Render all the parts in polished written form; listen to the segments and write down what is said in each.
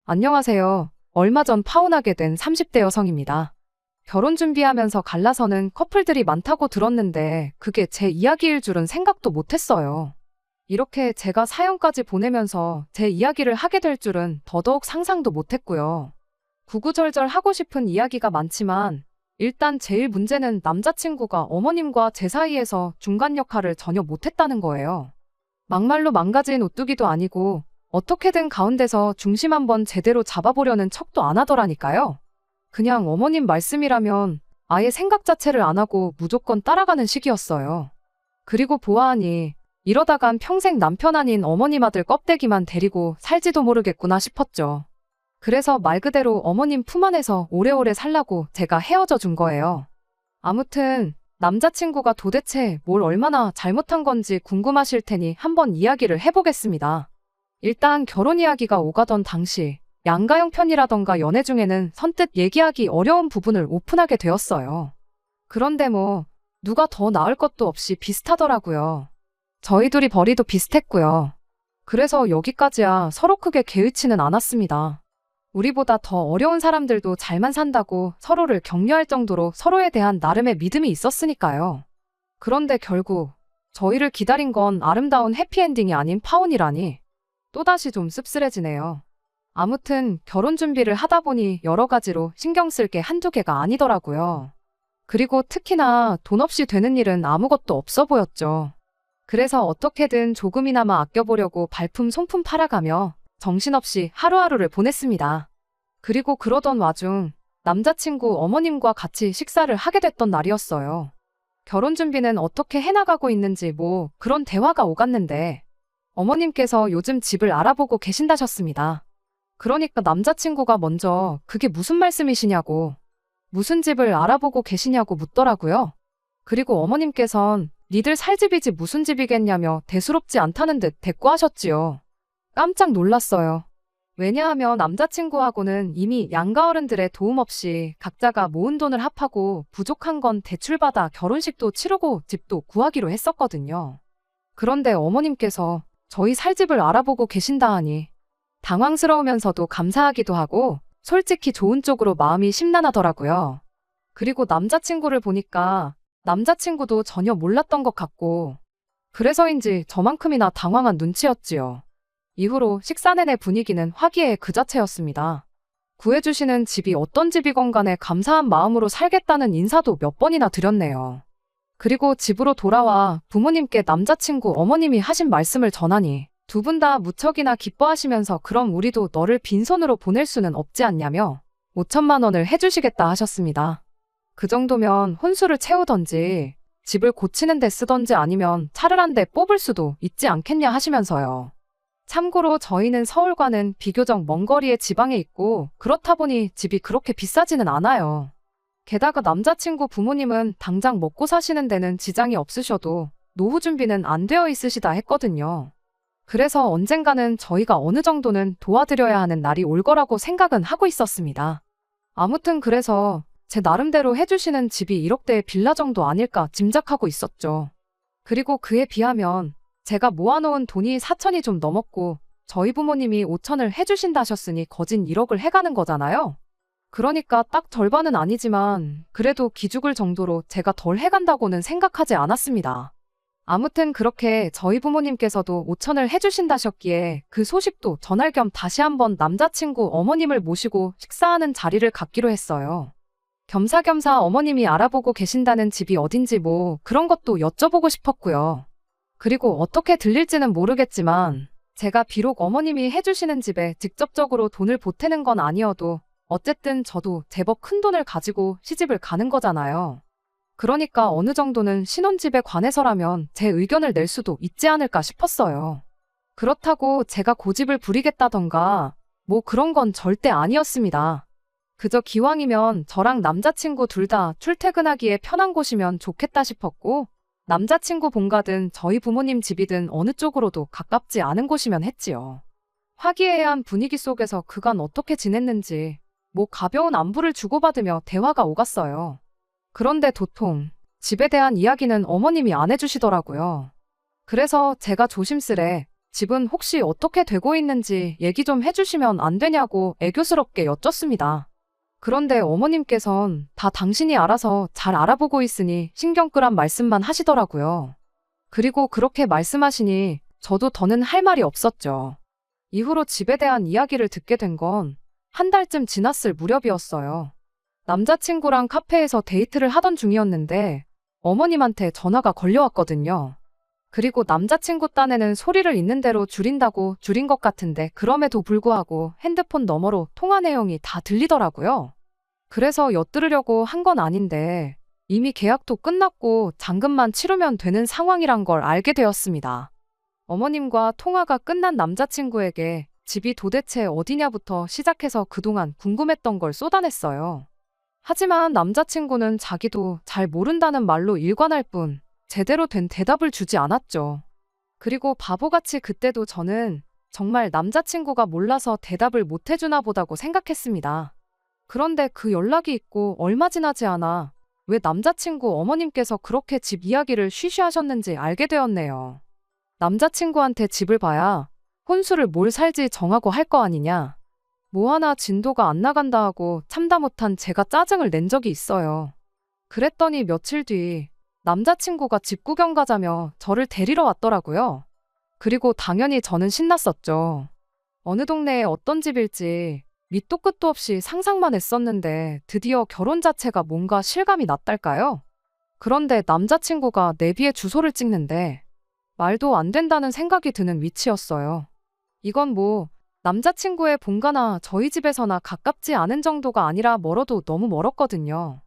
안녕하세요. 얼마 전 파혼하게 된 30대 여성입니다. 결혼 준비하면서 갈라서는 커플들이 많다고 들었는데 그게 제 이야기일 줄은 생각도 못했어요. 이렇게 제가 사연까지 보내면서 제 이야기를 하게 될 줄은 더더욱 상상도 못했고요. 구구절절 하고 싶은 이야기가 많지만 일단 제일 문제는 남자친구가 어머님과 제 사이에서 중간 역할을 전혀 못했다는 거예요. 막말로 망가진 오뚜기도 아니고 어떻게든 가운데서 중심 한번 제대로 잡아보려는 척도 안 하더라니까요. 그냥 어머님 말씀이라면 아예 생각 자체를 안 하고 무조건 따라가는 식이었어요. 그리고 보아하니 이러다간 평생 남편 아닌 어머님 아들 껍데기만 데리고 살지도 모르겠구나 싶었죠. 그래서 말 그대로 어머님 품 안에서 오래오래 살라고 제가 헤어져 준 거예요. 아무튼 남자친구가 도대체 뭘 얼마나 잘못한 건지 궁금하실 테니 한번 이야기를 해보겠습니다. 일단 결혼 이야기가 오가던 당시 양가영 편이라던가 연애 중에는 선뜻 얘기하기 어려운 부분을 오픈하게 되었어요. 그런데 뭐 누가 더 나을 것도 없이 비슷하더라고요. 저희 둘이 벌이도 비슷했고요. 그래서 여기까지야 서로 크게 개의치는 않았습니다. 우리보다 더 어려운 사람들도 잘만 산다고 서로를 격려할 정도로 서로에 대한 나름의 믿음이 있었으니까요. 그런데 결국 저희를 기다린 건 아름다운 해피엔딩이 아닌 파혼이라니 또다시 좀 씁쓸해지네요. 아무튼 결혼 준비를 하다 보니 여러 가지로 신경 쓸 게 한두 개가 아니더라고요. 그리고 특히나 돈 없이 되는 일은 아무것도 없어 보였죠. 그래서 어떻게든 조금이나마 아껴보려고 발품 손품 팔아가며 정신없이 하루하루를 보냈습니다. 그리고 그러던 와중 남자친구 어머님과 같이 식사를 하게 됐던 날이었어요. 결혼 준비는 어떻게 해나가고 있는지 뭐 그런 대화가 오갔는데 어머님께서 요즘 집을 알아보고 계신다셨습니다. 그러니까 남자친구가 먼저 그게 무슨 말씀이시냐고, 무슨 집을 알아보고 계시냐고 묻더라고요. 그리고 어머님께선 니들 살 집이지 무슨 집이겠냐며 대수롭지 않다는 듯 대꾸하셨지요. 깜짝 놀랐어요. 왜냐하면 남자친구하고는 이미 양가 어른들의 도움 없이 각자가 모은 돈을 합하고 부족한 건 대출받아 결혼식도 치르고 집도 구하기로 했었거든요. 그런데 어머님께서 저희 살 집을 알아보고 계신다 하니 당황스러우면서도 감사하기도 하고 솔직히 좋은 쪽으로 마음이 심란하더라고요. 그리고 남자친구를 보니까 남자친구도 전혀 몰랐던 것 같고 그래서인지 저만큼이나 당황한 눈치였지요. 이후로 식사 내내 분위기는 화기애애 그 자체였습니다. 구해주시는 집이 어떤 집이건 간에 감사한 마음으로 살겠다는 인사도 몇 번이나 드렸네요. 그리고 집으로 돌아와 부모님께 남자친구 어머님이 하신 말씀을 전하니 두 분 다 무척이나 기뻐하시면서 그럼 우리도 너를 빈손으로 보낼 수는 없지 않냐며 5천만 원을 해주시겠다 하셨습니다. 그 정도면 혼수를 채우던지 집을 고치는 데 쓰던지 아니면 차를 한 대 뽑을 수도 있지 않겠냐 하시면서요. 참고로 저희는 서울과는 비교적 먼 거리의 지방에 있고 그렇다 보니 집이 그렇게 비싸지는 않아요. 게다가 남자친구 부모님은 당장 먹고 사시는 데는 지장이 없으셔도 노후 준비는 안 되어 있으시다 했거든요. 그래서 언젠가는 저희가 어느 정도는 도와드려야 하는 날이 올 거라고 생각은 하고 있었습니다. 아무튼 그래서 제 나름대로 해주시는 집이 1억대의 빌라 정도 아닐까 짐작하고 있었죠. 그리고 그에 비하면 제가 모아놓은 돈이 4천이 좀 넘었고 저희 부모님이 5천을 해주신다셨으니 거진 1억을 해가는 거잖아요. 그러니까 딱 절반은 아니지만 그래도 기죽을 정도로 제가 덜 해간다고는 생각하지 않았습니다. 아무튼 그렇게 저희 부모님께서도 5천을 해주신다셨기에 그 소식도 전할 겸 다시 한번 남자친구 어머님을 모시고 식사하는 자리를 갖기로 했어요. 겸사겸사 어머님이 알아보고 계신다는 집이 어딘지 뭐 그런 것도 여쭤보고 싶었고요. 그리고 어떻게 들릴지는 모르겠지만 제가 비록 어머님이 해주시는 집에 직접적으로 돈을 보태는 건 아니어도 어쨌든 저도 제법 큰 돈을 가지고 시집을 가는 거잖아요. 그러니까 어느 정도는 신혼집에 관해서라면 제 의견을 낼 수도 있지 않을까 싶었어요. 그렇다고 제가 고집을 부리겠다던가 뭐 그런 건 절대 아니었습니다. 그저 기왕이면 저랑 남자친구 둘 다 출퇴근하기에 편한 곳이면 좋겠다 싶었고 남자친구 본가든 저희 부모님 집이든 어느 쪽으로도 가깝지 않은 곳이면 했지요. 화기애애한 분위기 속에서 그간 어떻게 지냈는지 뭐 가벼운 안부를 주고받으며 대화가 오갔어요. 그런데 도통 집에 대한 이야기는 어머님이 안 해주시더라고요. 그래서 제가 조심스레 집은 혹시 어떻게 되고 있는지 얘기 좀 해주시면 안 되냐고 애교스럽게 여쭙습니다. 그런데 어머님께선 다 당신이 알아서 잘 알아보고 있으니 신경 끄란 말씀만 하시더라고요. 그리고 그렇게 말씀하시니 저도 더는 할 말이 없었죠. 이후로 집에 대한 이야기를 듣게 된 건 한 달쯤 지났을 무렵이었어요. 남자친구랑 카페에서 데이트를 하던 중이었는데 어머님한테 전화가 걸려왔거든요. 그리고 남자친구 딴에는 소리를 있는 대로 줄인다고 줄인 것 같은데 그럼에도 불구하고 핸드폰 너머로 통화 내용이 다 들리더라고요. 그래서 엿들으려고 한 건 아닌데 이미 계약도 끝났고 잔금만 치르면 되는 상황이란 걸 알게 되었습니다. 어머님과 통화가 끝난 남자친구에게 집이 도대체 어디냐부터 시작해서 그동안 궁금했던 걸 쏟아냈어요. 하지만 남자친구는 자기도 잘 모른다는 말로 일관할 뿐 제대로 된 대답을 주지 않았죠. 그리고 바보같이 그때도 저는 정말 남자친구가 몰라서 대답을 못 해주나 보다고 생각했습니다. 그런데 그 연락이 있고 얼마 지나지 않아 왜 남자친구 어머님께서 그렇게 집 이야기를 쉬쉬하셨는지 알게 되었네요. 남자친구한테 집을 봐야 혼수를 뭘 살지 정하고 할 거 아니냐. 뭐 하나 진도가 안 나간다 하고 참다 못한 제가 짜증을 낸 적이 있어요. 그랬더니 며칠 뒤 남자친구가 집 구경 가자며 저를 데리러 왔더라고요. 그리고 당연히 저는 신났었죠. 어느 동네에 어떤 집일지 밑도 끝도 없이 상상만 했었는데 드디어 결혼 자체가 뭔가 실감이 났달까요? 그런데 남자친구가 내비에 주소를 찍는데 말도 안 된다는 생각이 드는 위치였어요. 이건 뭐 남자친구의 본가나 저희 집에서나 가깝지 않은 정도가 아니라 멀어도 너무 멀었거든요.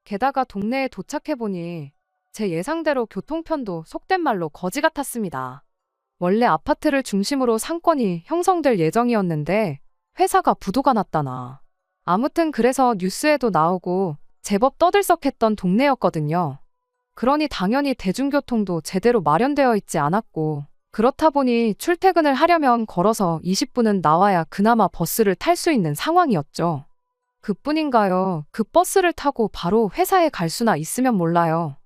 게다가 동네에 도착해보니 제 예상대로 교통편도 속된 말로 거지 같았습니다. 원래 아파트를 중심으로 상권이 형성될 예정이었는데 회사가 부도가 났다나. 아무튼 그래서 뉴스에도 나오고 제법 떠들썩했던 동네였거든요. 그러니 당연히 대중교통도 제대로 마련되어 있지 않았고 그렇다 보니 출퇴근을 하려면 걸어서 20분은 나와야 그나마 버스를 탈 수 있는 상황이었죠. 그뿐인가요? 그 버스를 타고 바로 회사에 갈 수나 있으면 몰라요.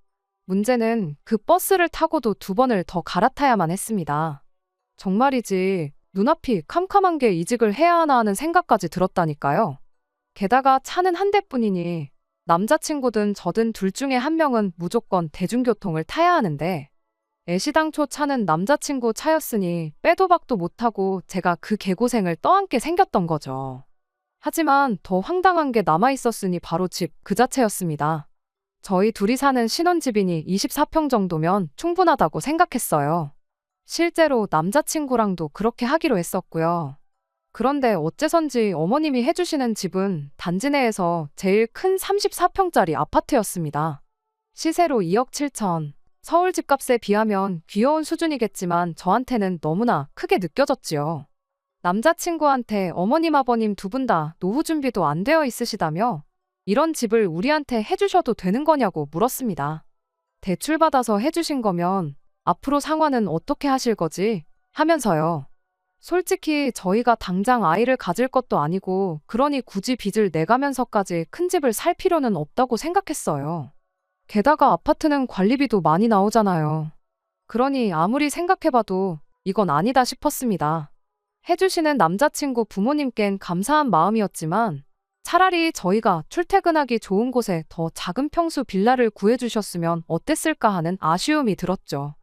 문제는 그 버스를 타고도 2번을 더 갈아타야만 했습니다. 정말이지 눈앞이 캄캄한 게 이직을 해야 하나 하는 생각까지 들었다니까요. 게다가 차는 한 대뿐이니 남자친구든 저든 둘 중에 한 명은 무조건 대중교통을 타야 하는데 애시당초 차는 남자친구 차였으니 빼도 박도 못하고 제가 그 개고생을 떠안게 생겼던 거죠. 하지만 더 황당한 게 남아있었으니 바로 집 그 자체였습니다. 저희 둘이 사는 신혼집이니 24평 정도면 충분하다고 생각했어요. 실제로 남자친구랑도 그렇게 하기로 했었고요. 그런데 어째선지 어머님이 해주시는 집은 단지 내에서 제일 큰 34평짜리 아파트였습니다. 시세로 2억 7천. 서울 집값에 비하면 귀여운 수준이겠지만 저한테는 너무나 크게 느껴졌지요. 남자친구한테 어머님 아버님 2분 다 노후 준비도 안 되어 있으시다며 이런 집을 우리한테 해주셔도 되는 거냐고 물었습니다. 대출받아서 해주신 거면 앞으로 상환은 어떻게 하실 거지? 하면서요. 솔직히 저희가 당장 아이를 가질 것도 아니고 그러니 굳이 빚을 내가면서까지 큰 집을 살 필요는 없다고 생각했어요. 게다가 아파트는 관리비도 많이 나오잖아요. 그러니 아무리 생각해봐도 이건 아니다 싶었습니다. 해주시는 남자친구 부모님껜 감사한 마음이었지만 차라리 저희가 출퇴근하기 좋은 곳에 더 작은 평수 빌라를 구해주셨으면 어땠을까 하는 아쉬움이 들었죠.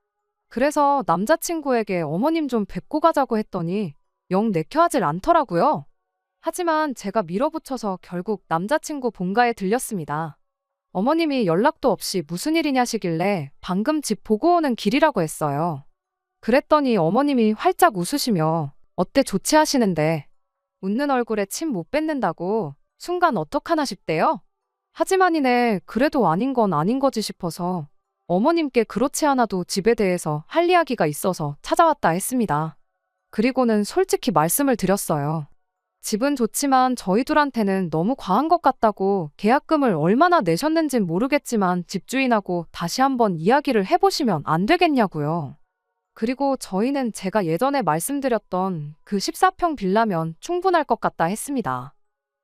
그래서 남자친구에게 어머님 좀 뵙고 가자고 했더니 영 내켜하질 않더라고요. 하지만 제가 밀어붙여서 결국 남자친구 본가에 들렸습니다. 어머님이 연락도 없이 무슨 일이냐시길래 방금 집 보고 오는 길이라고 했어요. 그랬더니 어머님이 활짝 웃으시며 어때 좋지 하시는데 웃는 얼굴에 침 못 뱉는다고 순간 어떡하나 싶대요. 하지만이네 그래도 아닌 건 아닌 거지 싶어서 어머님께 그렇지 않아도 집에 대해서 할 이야기가 있어서 찾아왔다 했습니다. 그리고는 솔직히 말씀을 드렸어요. 집은 좋지만 저희 둘한테는 너무 과한 것 같다고 계약금을 얼마나 내셨는진 모르겠지만 집주인하고 다시 한번 이야기를 해보시면 안 되겠냐고요. 그리고 저희는 제가 예전에 말씀드렸던 그 14평 빌라면 충분할 것 같다 했습니다.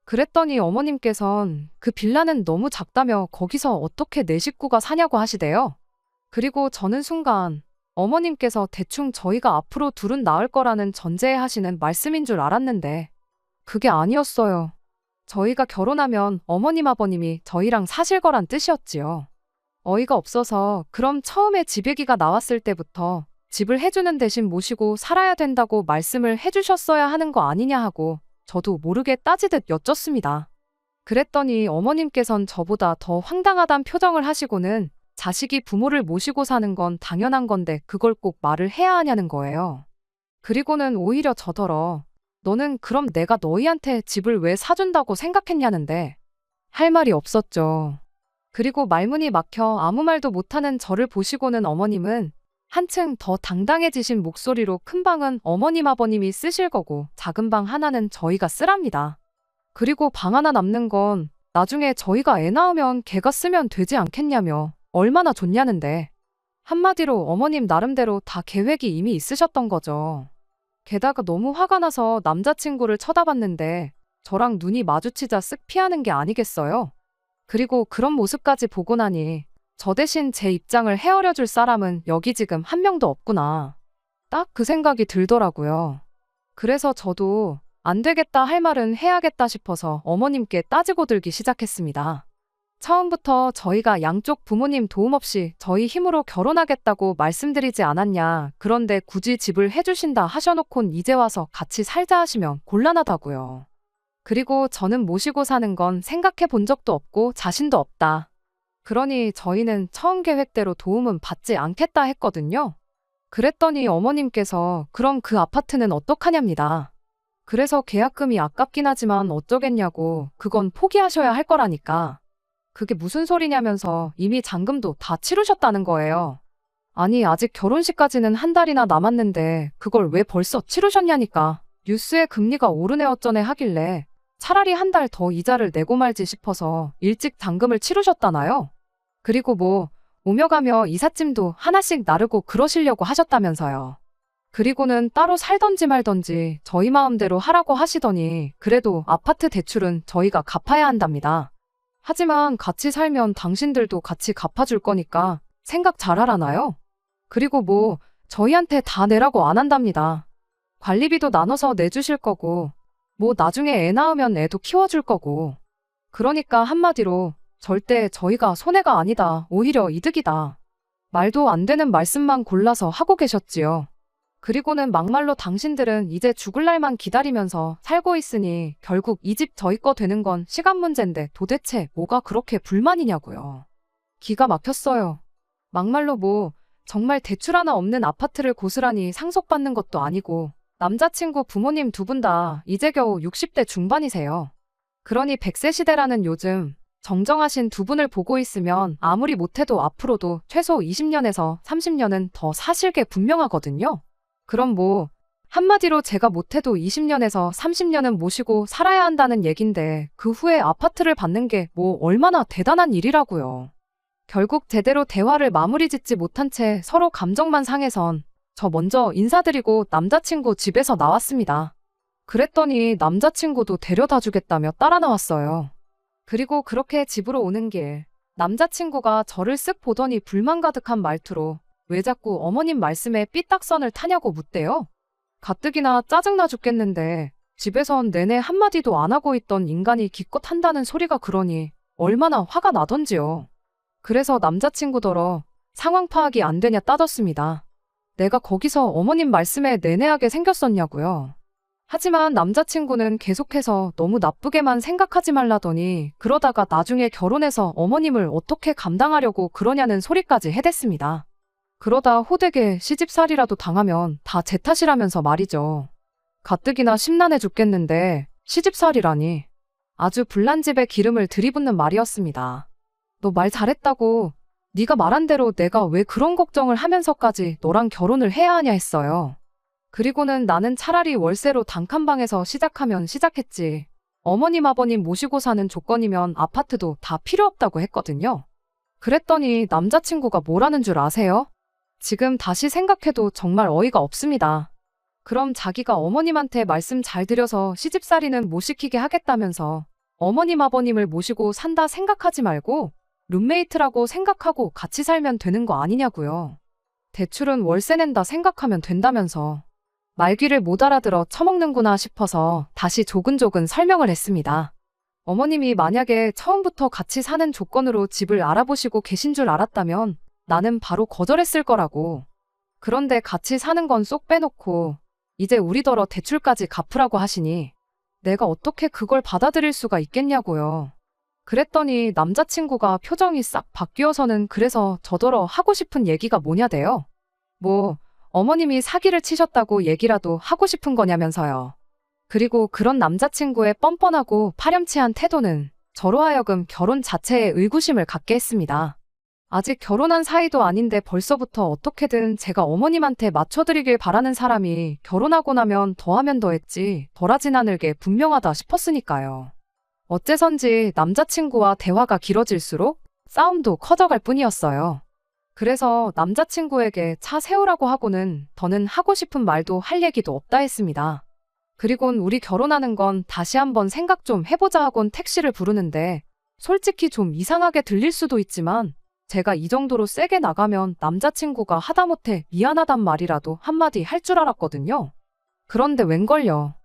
그랬더니 어머님께선 그 빌라는 너무 작다며 거기서 어떻게 내 식구가 사냐고 하시대요. 그리고 저는 순간 어머님께서 대충 저희가 앞으로 둘은 나을 거라는 전제에 하시는 말씀인 줄 알았는데 그게 아니었어요. 저희가 결혼하면 어머님 아버님이 저희랑 사실 거란 뜻이었지요. 어이가 없어서 그럼 처음에 집 얘기가 나왔을 때부터 집을 해주는 대신 모시고 살아야 된다고 말씀을 해주셨어야 하는 거 아니냐 하고 저도 모르게 따지듯 여쭙습니다. 그랬더니 어머님께선 저보다 더 황당하단 표정을 하시고는 자식이 부모를 모시고 사는 건 당연한 건데 그걸 꼭 말을 해야 하냐는 거예요. 그리고는 오히려 저더러 너는 그럼 내가 너희한테 집을 왜 사준다고 생각했냐는데 할 말이 없었죠. 그리고 말문이 막혀 아무 말도 못하는 저를 보시고는 어머님은 한층 더 당당해지신 목소리로 큰 방은 어머님 아버님이 쓰실 거고 작은 방 하나는 저희가 쓰랍니다. 그리고 방 하나 남는 건 나중에 저희가 애 낳으면 걔가 쓰면 되지 않겠냐며 얼마나 좋냐는데 한마디로 어머님 나름대로 다 계획이 이미 있으셨던 거죠. 게다가 너무 화가 나서 남자친구를 쳐다봤는데 저랑 눈이 마주치자 쓱 피하는 게 아니겠어요? 그리고 그런 모습까지 보고 나니 저 대신 제 입장을 헤아려 줄 사람은 여기 지금 한 명도 없구나. 딱 그 생각이 들더라고요. 그래서 저도 안 되겠다 할 말은 해야겠다 싶어서 어머님께 따지고 들기 시작했습니다. 처음부터 저희가 양쪽 부모님 도움 없이 저희 힘으로 결혼하겠다고 말씀드리지 않았냐. 그런데 굳이 집을 해주신다 하셔놓곤 이제 와서 같이 살자 하시면 곤란하다고요. 그리고 저는 모시고 사는 건 생각해 본 적도 없고 자신도 없다. 그러니 저희는 처음 계획대로 도움은 받지 않겠다 했거든요. 그랬더니 어머님께서 그럼 그 아파트는 어떡하냐입니다. 그래서 계약금이 아깝긴 하지만 어쩌겠냐고 그건 포기하셔야 할 거라니까. 그게 무슨 소리냐면서 이미 잔금도 다 치르셨다는 거예요. 아니 아직 결혼식까지는 한 달이나 남았는데 그걸 왜 벌써 치르셨냐니까. 뉴스에 금리가 오르네 어쩌네 하길래 차라리 한 달 더 이자를 내고 말지 싶어서 일찍 잔금을 치르셨다나요? 그리고 뭐 오며 가며 이삿짐도 하나씩 나르고 그러시려고 하셨다면서요. 그리고는 따로 살던지 말던지 저희 마음대로 하라고 하시더니 그래도 아파트 대출은 저희가 갚아야 한답니다. 하지만 같이 살면 당신들도 같이 갚아줄 거니까 생각 잘 하라나요? 그리고 뭐 저희한테 다 내라고 안 한답니다. 관리비도 나눠서 내주실 거고 뭐 나중에 애 낳으면 애도 키워줄 거고. 그러니까 한마디로 절대 저희가 손해가 아니다. 오히려 이득이다. 말도 안 되는 말씀만 골라서 하고 계셨지요. 그리고는 막말로 당신들은 이제 죽을 날만 기다리면서 살고 있으니 결국 이 집 저희 거 되는 건 시간 문제인데 도대체 뭐가 그렇게 불만이냐고요. 기가 막혔어요. 막말로 뭐 정말 대출 하나 없는 아파트를 고스란히 상속받는 것도 아니고 남자친구 부모님 두 분 다 이제 겨우 60대 중반이세요. 그러니 100세 시대라는 요즘 정정하신 두 분을 보고 있으면 아무리 못해도 앞으로도 최소 20년에서 30년은 더 사실 게 분명하거든요. 그럼 뭐 한마디로 제가 못해도 20년에서 30년은 모시고 살아야 한다는 얘긴데 그 후에 아파트를 받는 게 뭐 얼마나 대단한 일이라고요. 결국 제대로 대화를 마무리 짓지 못한 채 서로 감정만 상해선 저 먼저 인사드리고 남자친구 집에서 나왔습니다. 그랬더니 남자친구도 데려다 주겠다며 따라 나왔어요. 그리고 그렇게 집으로 오는 길 남자친구가 저를 쓱 보더니 불만 가득한 말투로 왜 자꾸 어머님 말씀에 삐딱선을 타냐고 묻대요. 가뜩이나 짜증나 죽겠는데 집에선 내내 한마디도 안 하고 있던 인간이 기껏 한다는 소리가 그러니 얼마나 화가 나던지요. 그래서 남자친구더러 상황 파악이 안 되냐 따졌습니다. 내가 거기서 어머님 말씀에 내내하게 생겼었냐고요. 하지만 남자친구는 계속해서 너무 나쁘게만 생각하지 말라더니 그러다가 나중에 결혼해서 어머님을 어떻게 감당하려고 그러냐는 소리까지 해댔습니다. 그러다 호되게 시집살이라도 당하면 다 제 탓이라면서 말이죠. 가뜩이나 심란해 죽겠는데 시집살이라니. 아주 불난 집에 기름을 들이붓는 말이었습니다. 너 말 잘했다고. 네가 말한 대로 내가 왜 그런 걱정을 하면서까지 너랑 결혼을 해야 하냐 했어요. 그리고는 나는 차라리 월세로 단칸방에서 시작하면 시작했지. 어머님 아버님 모시고 사는 조건이면 아파트도 다 필요 없다고 했거든요. 그랬더니 남자친구가 뭐라는 줄 아세요? 지금 다시 생각해도 정말 어이가 없습니다. 그럼 자기가 어머님한테 말씀 잘 드려서 시집살이는 못 시키게 하겠다면서 어머님 아버님을 모시고 산다 생각하지 말고 룸메이트라고 생각하고 같이 살면 되는 거 아니냐고요. 대출은 월세 낸다 생각하면 된다면서. 말귀를 못 알아들어 처먹는구나 싶어서 다시 조근조근 설명을 했습니다. 어머님이 만약에 처음부터 같이 사는 조건으로 집을 알아보시고 계신 줄 알았다면 나는 바로 거절했을 거라고. 그런데 같이 사는 건 쏙 빼놓고 이제 우리더러 대출까지 갚으라고 하시니 내가 어떻게 그걸 받아들일 수가 있겠냐고요. 그랬더니 남자친구가 표정이 싹 바뀌어서는 그래서 저더러 하고 싶은 얘기가 뭐냐대요. 뭐 어머님이 사기를 치셨다고 얘기라도 하고 싶은 거냐면서요. 그리고 그런 남자친구의 뻔뻔하고 파렴치한 태도는 저로 하여금 결혼 자체에 의구심을 갖게 했습니다. 아직 결혼한 사이도 아닌데 벌써부터 어떻게든 제가 어머님한테 맞춰드리길 바라는 사람이 결혼하고 나면 더하면 더했지 덜하진 않을 게 분명하다 싶었으니까요. 어째선지 남자친구와 대화가 길어질수록 싸움도 커져갈 뿐이었어요. 그래서 남자친구에게 차 세우라고 하고는 더는 하고 싶은 말도 할 얘기도 없다 했습니다. 그리곤 우리 결혼하는 건 다시 한번 생각 좀 해보자 하곤 택시를 부르는데 솔직히 좀 이상하게 들릴 수도 있지만 제가 이 정도로 세게 나가면 남자친구가 하다못해 미안하단 말이라도 한마디 할 줄 알았거든요. 그런데 웬걸요.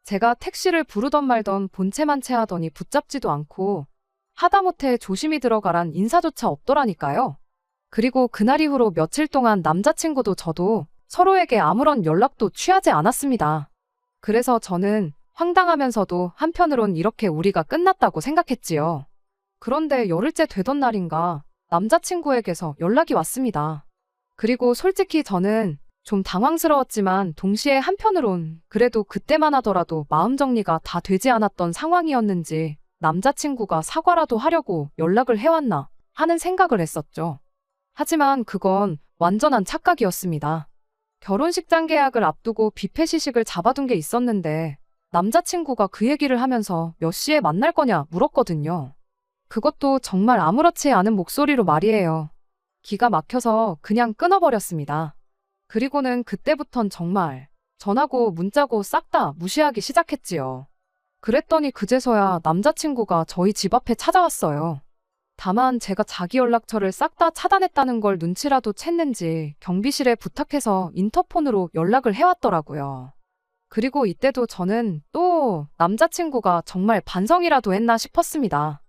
제가 택시를 부르던 말던 본체만체 하더니 붙잡지도 않고 하다못해 조심히 들어가란 인사조차 없더라니까요. 그리고 그날 이후로 며칠 동안 남자친구도 저도 서로에게 아무런 연락도 취하지 않았습니다. 그래서 저는 황당하면서도 한편으론 이렇게 우리가 끝났다고 생각했지요. 그런데 열흘째 되던 날인가 남자친구에게서 연락이 왔습니다. 그리고 솔직히 저는 좀 당황스러웠지만 동시에 한편으론 그래도 그때만 하더라도 마음 정리가 다 되지 않았던 상황이었는지 남자친구가 사과라도 하려고 연락을 해왔나 하는 생각을 했었죠. 하지만 그건 완전한 착각이었습니다. 결혼식장 계약을 앞두고 뷔페 시식을 잡아둔 게 있었는데 남자친구가 그 얘기를 하면서 몇 시에 만날 거냐 물었거든요. 그것도 정말 아무렇지 않은 목소리로 말이에요. 기가 막혀서 그냥 끊어버렸습니다. 그리고는 그때부턴 정말 전화고 문자고 싹 다 무시하기 시작했지요. 그랬더니 그제서야 남자친구가 저희 집 앞에 찾아왔어요. 다만 제가 자기 연락처를 싹 다 차단했다는 걸 눈치라도 챘는지 경비실에 부탁해서 인터폰으로 연락을 해왔더라고요. 그리고 이때도 저는 또 남자친구가 정말 반성이라도 했나 싶었습니다.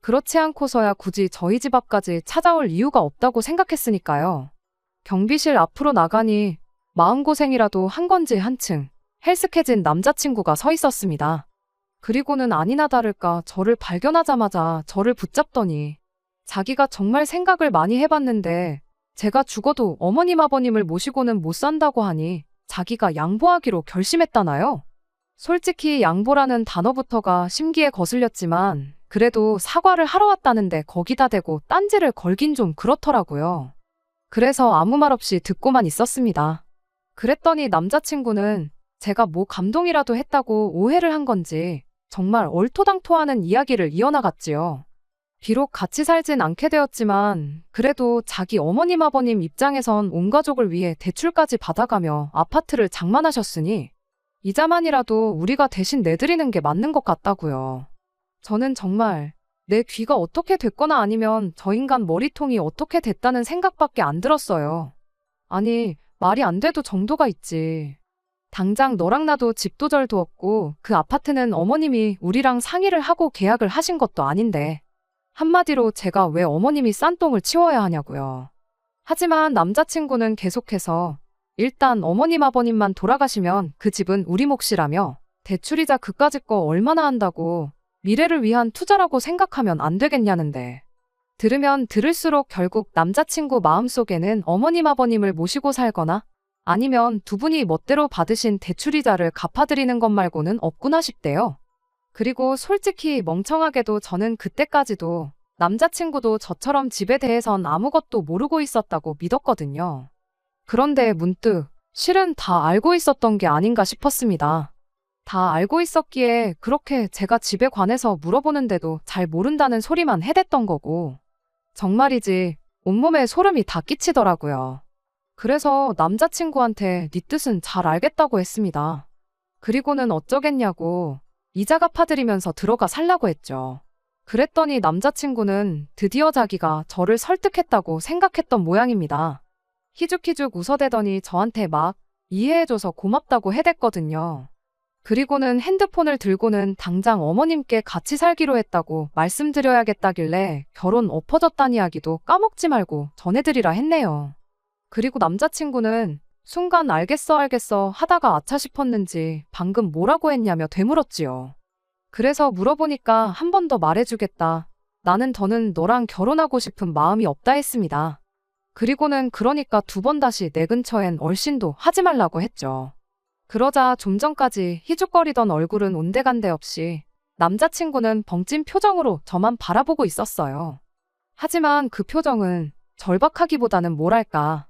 그렇지 않고서야 굳이 저희 집 앞까지 찾아올 이유가 없다고 생각했으니까요. 경비실 앞으로 나가니 마음고생이라도 한 건지 한층 헬스케진 남자친구가 서 있었습니다. 그리고는 아니나 다를까 저를 발견하자마자 저를 붙잡더니 자기가 정말 생각을 많이 해봤는데 제가 죽어도 어머님 아버님을 모시고는 못 산다고 하니 자기가 양보하기로 결심했다나요? 솔직히 양보라는 단어부터가 심기에 거슬렸지만 그래도 사과를 하러 왔다는데 거기다 대고 딴지를 걸긴 좀 그렇더라고요. 그래서 아무 말 없이 듣고만 있었습니다. 그랬더니 남자친구는 제가 뭐 감동이라도 했다고 오해를 한 건지 정말 얼토당토하는 이야기를 이어나갔지요. 비록 같이 살진 않게 되었지만 그래도 자기 어머님 아버님 입장에선 온 가족을 위해 대출까지 받아가며 아파트를 장만하셨으니 이자만이라도 우리가 대신 내드리는 게 맞는 것 같다고요. 저는 정말 내 귀가 어떻게 됐거나 아니면 저 인간 머리통이 어떻게 됐다는 생각밖에 안 들었어요. 아니, 말이 안 돼도 정도가 있지. 당장 너랑 나도 집도 절도 없고 그 아파트는 어머님이 우리랑 상의를 하고 계약을 하신 것도 아닌데 한마디로 제가 왜 어머님이 싼 똥을 치워야 하냐고요. 하지만 남자친구는 계속해서 일단 어머님 아버님만 돌아가시면 그 집은 우리 몫이라며 대출이자 그까짓 거 얼마나 한다고 미래를 위한 투자라고 생각하면 안 되겠냐는데 들으면 들을수록 결국 남자친구 마음속에는 어머님 아버님을 모시고 살거나 아니면 두 분이 멋대로 받으신 대출이자를 갚아드리는 것 말고는 없구나 싶대요. 그리고 솔직히 멍청하게도 저는 그때까지도 남자친구도 저처럼 집에 대해선 아무것도 모르고 있었다고 믿었거든요. 그런데 문득 실은 다 알고 있었던 게 아닌가 싶었습니다. 다 알고 있었기에 그렇게 제가 집에 관해서 물어보는데도 잘 모른다는 소리만 해댔던 거고 정말이지 온몸에 소름이 다 끼치더라고요. 그래서 남자친구한테 네 뜻은 잘 알겠다고 했습니다. 그리고는 어쩌겠냐고 이자 갚아드리면서 들어가 살라고 했죠. 그랬더니 남자친구는 드디어 자기가 저를 설득했다고 생각했던 모양입니다. 희죽희죽 웃어대더니 저한테 막 이해해줘서 고맙다고 해댔거든요. 그리고는 핸드폰을 들고는 당장 어머님께 같이 살기로 했다고 말씀드려야겠다길래 결혼 엎어졌다는 이야기도 까먹지 말고 전해드리라 했네요. 그리고 남자친구는 순간 알겠어 하다가 아차 싶었는지 방금 뭐라고 했냐며 되물었지요. 그래서 물어보니까 한 번 더 말해주겠다. 나는 더는 너랑 결혼하고 싶은 마음이 없다 했습니다. 그리고는 그러니까 두 번 다시 내 근처엔 얼씬도 하지 말라고 했죠. 그러자 좀 전까지 희죽거리던 얼굴은 온데간데 없이 남자친구는 벙찐 표정으로 저만 바라보고 있었어요. 하지만 그 표정은 절박하기보다는 뭐랄까,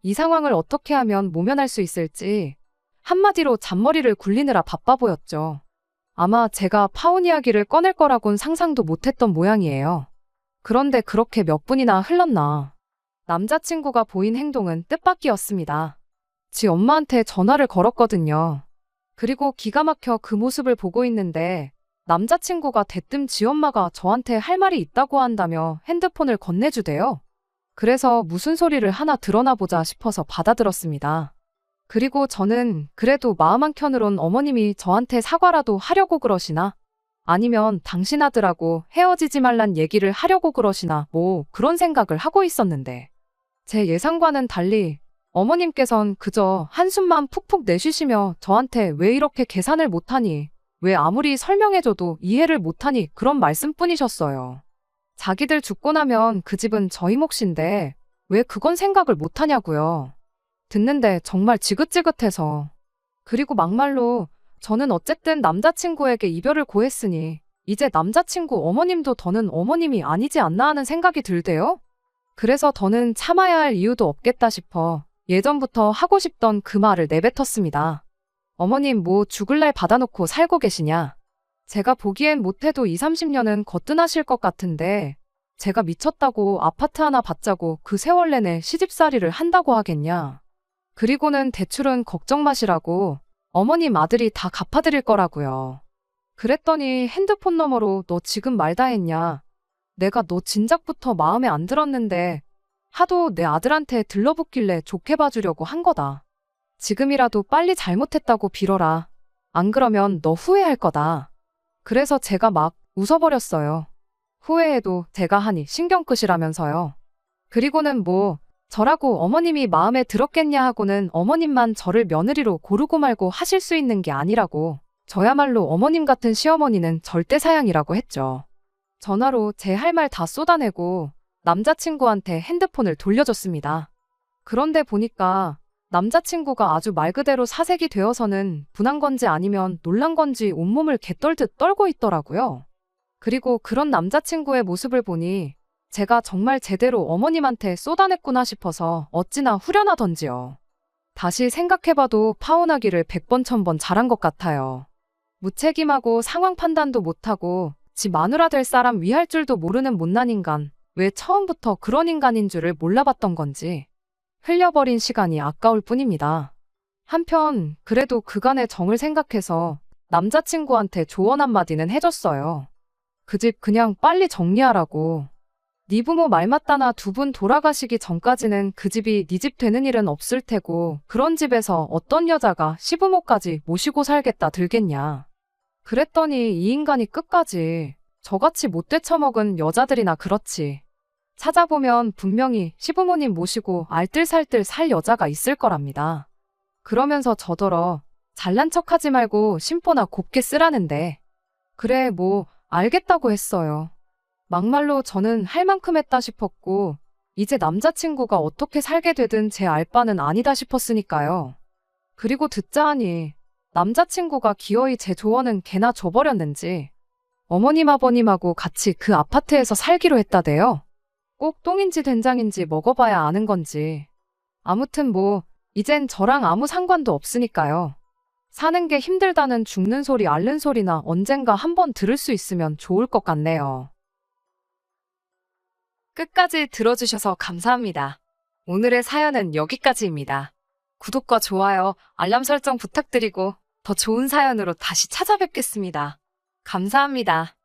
이 상황을 어떻게 하면 모면할 수 있을지 한마디로 잔머리를 굴리느라 바빠 보였죠. 아마 제가 파혼 이야기를 꺼낼 거라곤 상상도 못했던 모양이에요. 그런데 그렇게 몇 분이나 흘렀나. 남자친구가 보인 행동은 뜻밖이었습니다. 지 엄마한테 전화를 걸었거든요. 그리고 기가 막혀 그 모습을 보고 있는데 남자친구가 대뜸 지 엄마가 저한테 할 말이 있다고 한다며 핸드폰을 건네주대요. 그래서 무슨 소리를 하나 들어나 보자 싶어서 받아들었습니다. 그리고 저는 그래도 마음 한켠으론 어머님이 저한테 사과라도 하려고 그러시나? 아니면 당신 아들하고 헤어지지 말란 얘기를 하려고 그러시나? 뭐 그런 생각을 하고 있었는데 제 예상과는 달리 어머님께선 그저 한숨만 푹푹 내쉬시며 저한테 왜 이렇게 계산을 못하니? 왜 아무리 설명해줘도 이해를 못하니? 그런 말씀뿐이셨어요. 자기들 죽고 나면 그 집은 저희 몫인데 왜 그건 생각을 못하냐고요. 듣는데 정말 지긋지긋해서. 그리고 막말로 저는 어쨌든 남자친구에게 이별을 고했으니 이제 남자친구 어머님도 더는 어머님이 아니지 않나 하는 생각이 들대요. 그래서 더는 참아야 할 이유도 없겠다 싶어 예전부터 하고 싶던 그 말을 내뱉었습니다. 어머님 뭐 죽을 날 받아놓고 살고 계시냐? 제가 보기엔 못해도 20, 30년은 거뜬하실 것 같은데 제가 미쳤다고 아파트 하나 받자고 그 세월 내내 시집살이를 한다고 하겠냐? 그리고는 대출은 걱정 마시라고 어머님 아들이 다 갚아드릴 거라고요. 그랬더니 핸드폰 너머로 너 지금 말 다 했냐? 내가 너 진작부터 마음에 안 들었는데 하도 내 아들한테 들러붙길래 좋게 봐주려고 한 거다. 지금이라도 빨리 잘못했다고 빌어라. 안 그러면 너 후회할 거다. 그래서 제가 막 웃어버렸어요. 후회해도 제가 하니 신경 끄시라면서요. 그리고는 뭐 저라고 어머님이 마음에 들었겠냐 하고는 어머님만 저를 며느리로 고르고 말고 하실 수 있는 게 아니라고 저야말로 어머님 같은 시어머니는 절대 사양이라고 했죠. 전화로 제 할 말 다 쏟아내고 남자친구한테 핸드폰을 돌려줬습니다. 그런데 보니까 남자친구가 아주 말 그대로 사색이 되어서는 분한 건지 아니면 놀란 건지 온몸을 개떨듯 떨고 있더라고요. 그리고 그런 남자친구의 모습을 보니 제가 정말 제대로 어머님한테 쏟아냈구나 싶어서 어찌나 후련하던지요. 다시 생각해봐도 파혼하기를 100번 1000번 잘한 것 같아요. 무책임하고 상황 판단도 못하고 지 마누라 될 사람 위할 줄도 모르는 못난 인간, 왜 처음부터 그런 인간인 줄을 몰라봤던 건지 흘려버린 시간이 아까울 뿐입니다. 한편 그래도 그간의 정을 생각해서 남자친구한테 조언 한마디는 해줬어요. 그 집 그냥 빨리 정리하라고. 네 부모 말 맞다나 두 분 돌아가시기 전까지는 그 집이 네 집 되는 일은 없을 테고 그런 집에서 어떤 여자가 시부모까지 모시고 살겠다 들겠냐. 그랬더니 이 인간이 끝까지 저같이 못돼 처먹은 여자들이나 그렇지. 찾아보면 분명히 시부모님 모시고 알뜰살뜰 살 여자가 있을 거랍니다. 그러면서 저더러 잘난 척하지 말고 심보나 곱게 쓰라는데 그래 뭐 알겠다고 했어요. 막말로 저는 할 만큼 했다 싶었고 이제 남자친구가 어떻게 살게 되든 제 알 바는 아니다 싶었으니까요. 그리고 듣자 하니 남자친구가 기어이 제 조언은 개나 줘버렸는지 어머님 아버님하고 같이 그 아파트에서 살기로 했다대요. 꼭 똥인지 된장인지 먹어봐야 아는 건지. 아무튼 뭐 이젠 저랑 아무 상관도 없으니까요. 사는 게 힘들다는 죽는 소리 앓는 소리나 언젠가 한번 들을 수 있으면 좋을 것 같네요. 끝까지 들어주셔서 감사합니다. 오늘의 사연은 여기까지입니다. 구독과 좋아요, 알람 설정 부탁드리고 더 좋은 사연으로 다시 찾아뵙겠습니다. 감사합니다.